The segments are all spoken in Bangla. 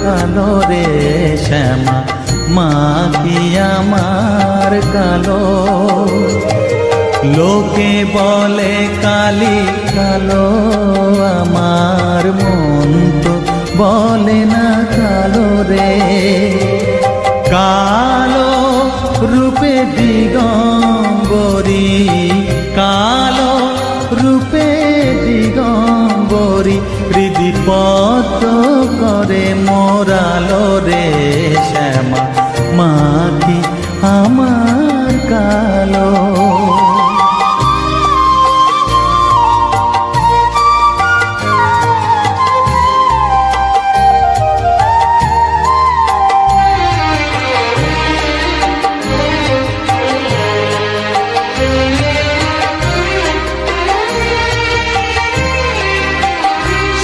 কালো রে শ্যামা মা কি আমার কালো। লোকে বলে কালি কালো, আমার মন তো বলে না কালো রে। কালো রূপে দিগম্বরী, কালো রূপে দিগম্বরী, হৃদিপদ্ম করে মোরালো রে শ্যামা মা কি আমার কালো।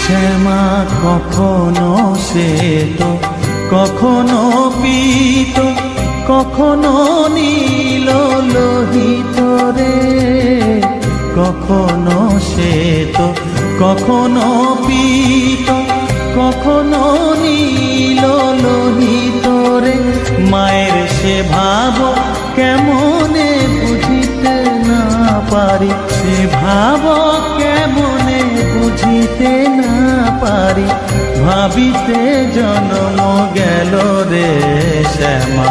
শ্যামা কখনো শ্বেত, কখনো পীত, কখনো নীল লোহিত রে। কখনো শ্বেত, কখনো পীত, কখনো নীল লোহিত রে। মায়ের সে ভাব কেমনে বুঝিতে না পারি, সে ভাব কেমনে বুঝিতে না পারি। ভাবিতে জন্ম গেল রে শ্যামা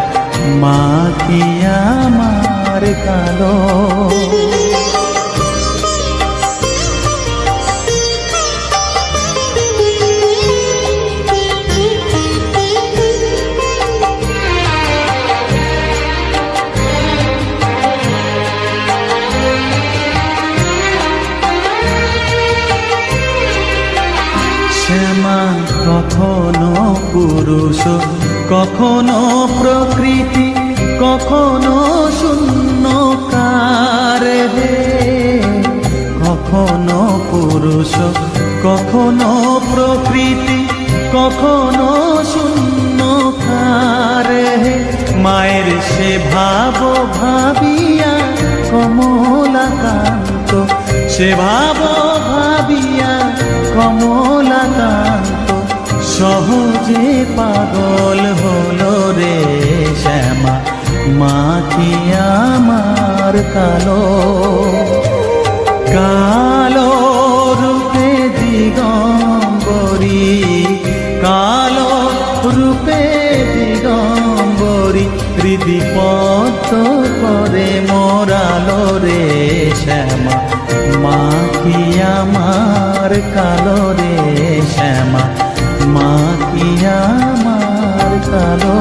মা কি আমার কালো। শ্যামা কখনো পুরুষ, কখনো প্রকৃতি, কখনো শূন্যকার হে। কখনো পুরুষ, কখনো প্রকৃতি, কখনো শূন্যকার হে। মায়ের সে ভাব ভাবিয়া কমলাকান্ত, সে ভাব ভাবিয়া কমলাকান্ত সহজে পাগল হলো রে শ্যামা মা কি আমার কালো। কালো রূপে দিগম্বরী, কালো রূপে দিগম্বরী, হৃদিপদ্ম করে মোরালো রে শ্যামা মা কি আমার কালো রে শ্যামা মা কি আমার কালো।